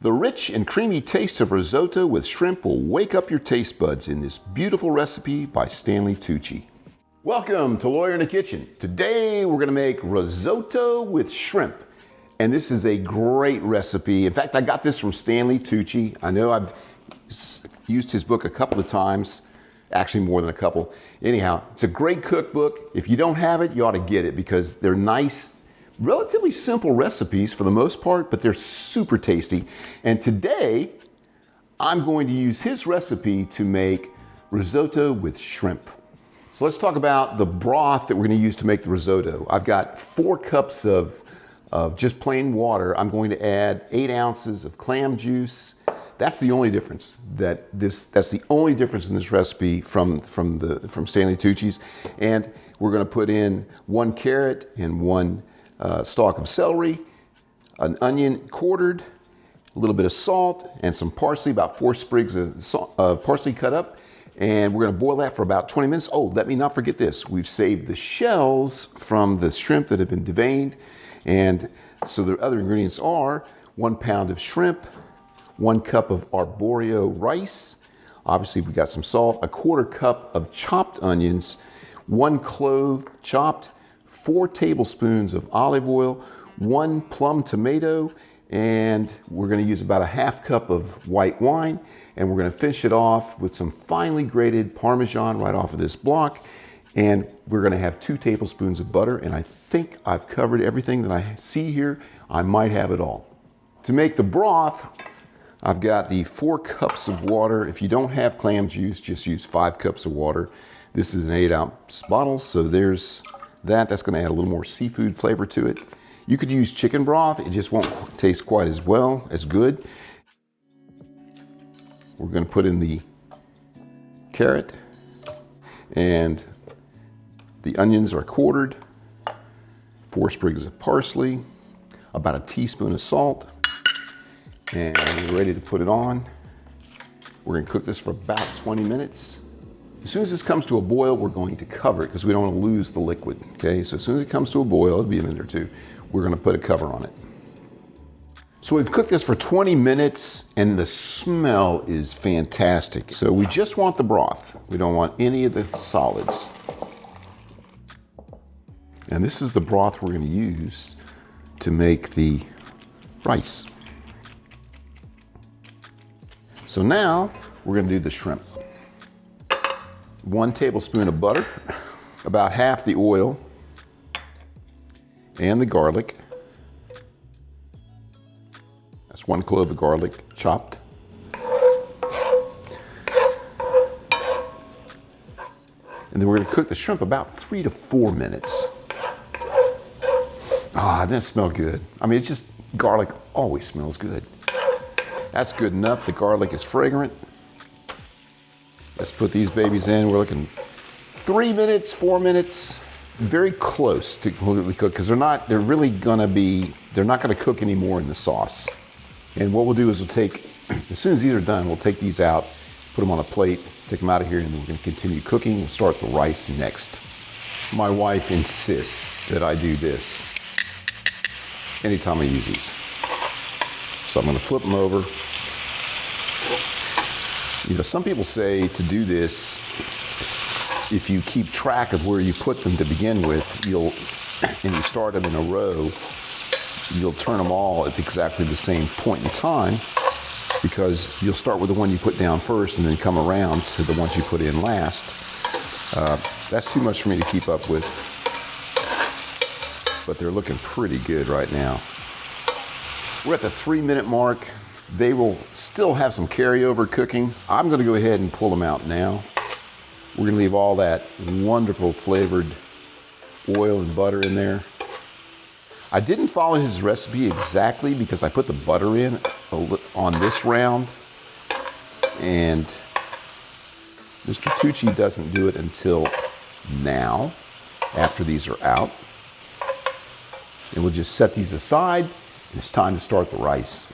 The rich and creamy taste of risotto with shrimp will wake up your taste buds in this beautiful recipe by Stanley Tucci. Welcome to Lawyer in the Kitchen. Today we're gonna make risotto with shrimp. And this is a great recipe. In fact, I got this from Stanley Tucci. I know I've used his book a couple of times, actually more than a couple. Anyhow, it's a great cookbook. If you don't have it, you ought to get it because they're nice, relatively simple recipes for the most part, but they're super tasty. And today, I'm going to use his recipe to make risotto with shrimp. So let's talk about the broth that we're going to use to make the risotto. I've got 4 cups of just plain water. I'm going to add 8 ounces of clam juice. That's the only difference. That's the only difference in this recipe from Stanley Tucci's. And we're going to put in 1 carrot and 1 stalk of celery, an onion quartered, a little bit of salt, and some parsley, about 4 sprigs of parsley cut up. And we're gonna boil that for about 20 minutes. Oh, let me not forget this. We've saved the shells from the shrimp that have been deveined. And so the other ingredients are 1 pound of shrimp, 1 cup of Arborio rice. Obviously we got some salt, a 1/4 cup of chopped onions, 1 clove chopped, 4 tablespoons of olive oil, 1 plum tomato, and we're gonna use about a 1/2 cup of white wine, and we're gonna finish it off with some finely grated Parmesan right off of this block, and we're gonna have 2 tablespoons of butter, and I think I've covered everything that I see here. I might have it all. To make the broth, I've got the 4 cups of water. If you don't have clam juice, just use 5 cups of water. This is an 8-ounce bottle, so there's that. That's gonna add a little more seafood flavor to it. You could use chicken broth. It just won't taste quite as well, as good. We're gonna put in the carrot, and the onions are quartered, 4 sprigs of parsley, about a teaspoon of salt, and we're ready to put it on. We're gonna cook this for about 20 minutes. As soon as this comes to a boil, we're going to cover it because we don't want to lose the liquid, okay? So as soon as it comes to a boil, it'll be a minute or 2, we're gonna put a cover on it. So we've cooked this for 20 minutes and the smell is fantastic. So we just want the broth. We don't want any of the solids. And this is the broth we're gonna use to make the rice. So now we're gonna do the shrimp. 1 tablespoon of butter, about half the oil, and the garlic. That's 1 clove of garlic chopped. And then we're gonna cook the shrimp about 3 to 4 minutes. Ah, doesn't it smell good? I mean, it's just, garlic always smells good. That's good enough. The garlic is fragrant. Let's put these babies in. We're looking 3 minutes, 4 minutes, very close to completely cooked because they're not gonna cook anymore in the sauce. And what we'll do is we'll take, as soon as these are done, we'll take these out, put them on a plate, take them out of here, and then we're gonna continue cooking. We'll start the rice next. My wife insists that I do this anytime I use these. So I'm gonna flip them over. You know, some people say to do this, if you keep track of where you put them to begin with, and you start them in a row, you'll turn them all at exactly the same point in time because you'll start with the one you put down first and then come around to the ones you put in last. That's too much for me to keep up with, but they're looking pretty good right now. We're at the 3-minute mark. They will still have some carryover cooking. I'm gonna go ahead and pull them out now. We're gonna leave all that wonderful flavored oil and butter in there. I didn't follow his recipe exactly because I put the butter in on this round, and Mr. Tucci doesn't do it until now, after these are out. And we'll just set these aside, and it's time to start the rice.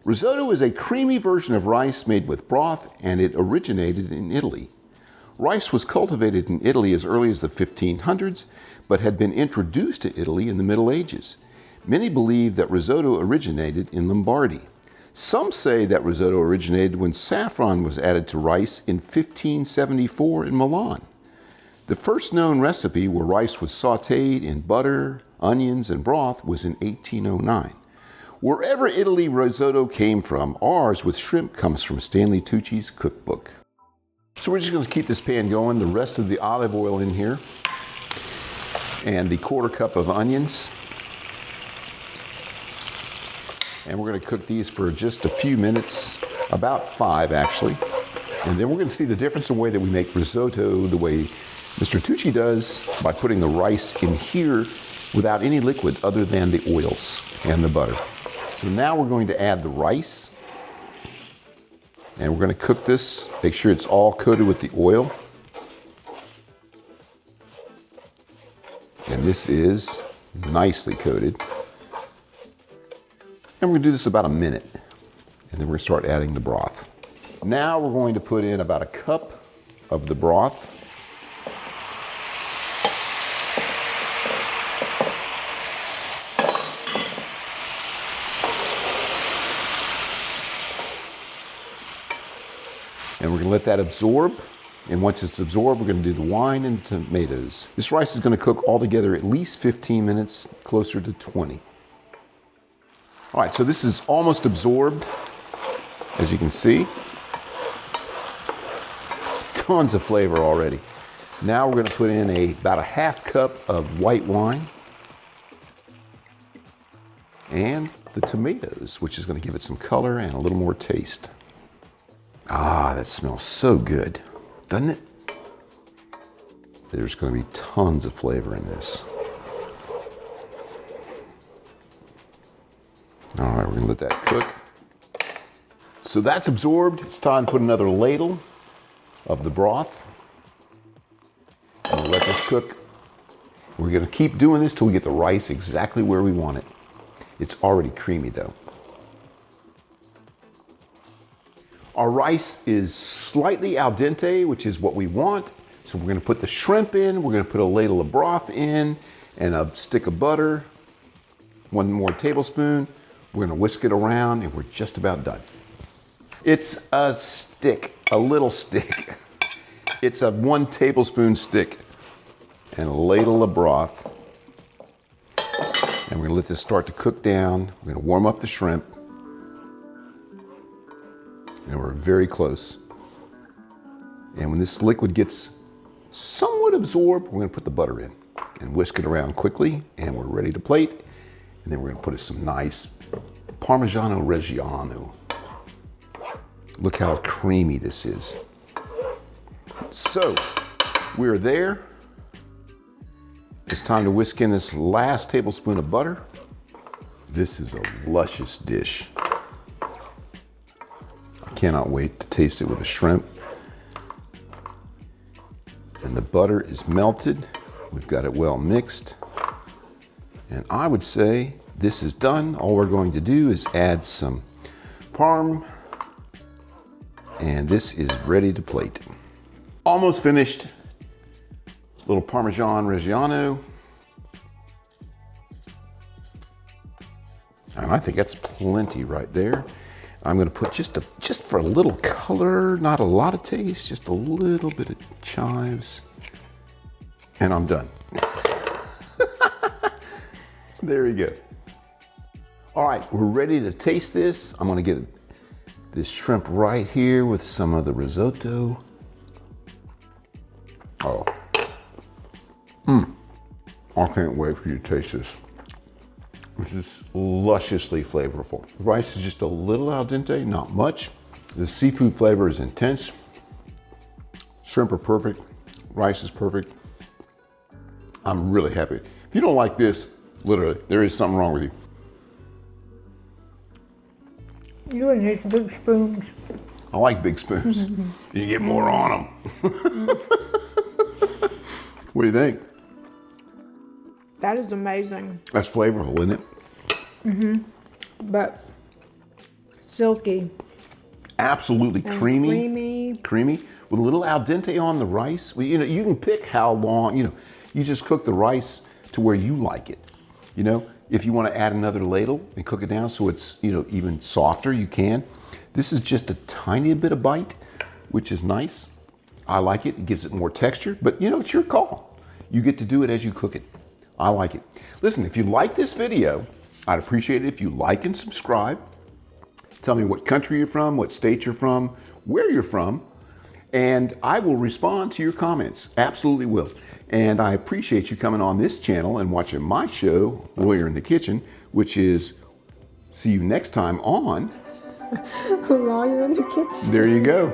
Risotto is a creamy version of rice made with broth, and it originated in Italy. Rice was cultivated in Italy as early as the 1500s, but had been introduced to Italy in the Middle Ages. Many believe that risotto originated in Lombardy. Some say that risotto originated when saffron was added to rice in 1574 in Milan. The first known recipe where rice was sautéed in butter, onions, and broth was in 1809. Wherever Italy risotto came from, ours with shrimp comes from Stanley Tucci's cookbook. So we're just going to keep this pan going, the rest of the olive oil in here, and the 1/4 cup of onions. And we're going to cook these for just a few minutes, about 5 actually. And then we're going to see the difference in the way that we make risotto the way Mr. Tucci does by putting the rice in here without any liquid other than the oils and the butter. So now we're going to add the rice. And we're going to cook this, make sure it's all coated with the oil. And this is nicely coated. And we're going to do this about a minute. And then we're going to start adding the broth. Now we're going to put in about 1 cup of the broth. And we're going to let that absorb. And once it's absorbed, we're going to do the wine and tomatoes. This rice is going to cook all together at least 15 minutes, closer to 20. All right, so this is almost absorbed, as you can see. Tons of flavor already. Now we're going to put in about 1/2 cup of white wine and the tomatoes, which is going to give it some color and a little more taste. Ah, that smells so good, doesn't it? There's going to be tons of flavor in this. All right, we're going to let that cook. So that's absorbed. It's time to put another ladle of the broth. And we'll let this cook. We're going to keep doing this till we get the rice exactly where we want it. It's already creamy though. Our rice is slightly al dente, which is what we want. So we're going to put the shrimp in. We're going to put a ladle of broth in and a stick of butter, 1 more tablespoon. We're going to whisk it around and we're just about done. It's a stick, a little stick. It's a 1 tablespoon stick and a ladle of broth. And we're going to let this start to cook down. We're going to warm up the shrimp. And we're very close. And when this liquid gets somewhat absorbed, we're going to put the butter in and whisk it around quickly. And we're ready to plate. And then we're going to put in some nice Parmigiano Reggiano. Look how creamy this is. So, we're there. It's time to whisk in this last tablespoon of butter. This is a luscious dish. I cannot wait to taste it with the shrimp. And the butter is melted. We've got it well mixed. And I would say this is done. All we're going to do is add some parm. And this is ready to plate. Almost finished. Little Parmesan Reggiano. And I think that's plenty right there. I'm going to put just for a little color, not a lot of taste, just a little bit of chives. And I'm done. There you go. All right, we're ready to taste this. I'm going to get this shrimp right here with some of the risotto. Oh. I can't wait for you to taste this. This is lusciously flavorful. The rice is just a little al dente, not much. The seafood flavor is intense. Shrimp are perfect. Rice is perfect. I'm really happy. If you don't like this, literally, there is something wrong with you. You and his big spoons. I like big spoons. You get more on them. What do you think? That is amazing. That's flavorful, isn't it? But silky. Absolutely And creamy. Creamy. With a little al dente on the rice. Well, you know, you can pick how long, you just cook the rice to where you like it. If you want to add another ladle and cook it down so it's, even softer, you can. This is just a tiny bit of bite, which is nice. I like it. It gives it more texture, but it's your call. You get to do it as you cook it. I like it. Listen, if you like this video, I'd appreciate it if you like and subscribe. Tell me what country you're from, what state you're from, where you're from, and I will respond to your comments. Absolutely will. And I appreciate you coming on this channel and watching my show, Lawyer in the Kitchen, which is, see you next time on Lawyer in the Kitchen. There you go.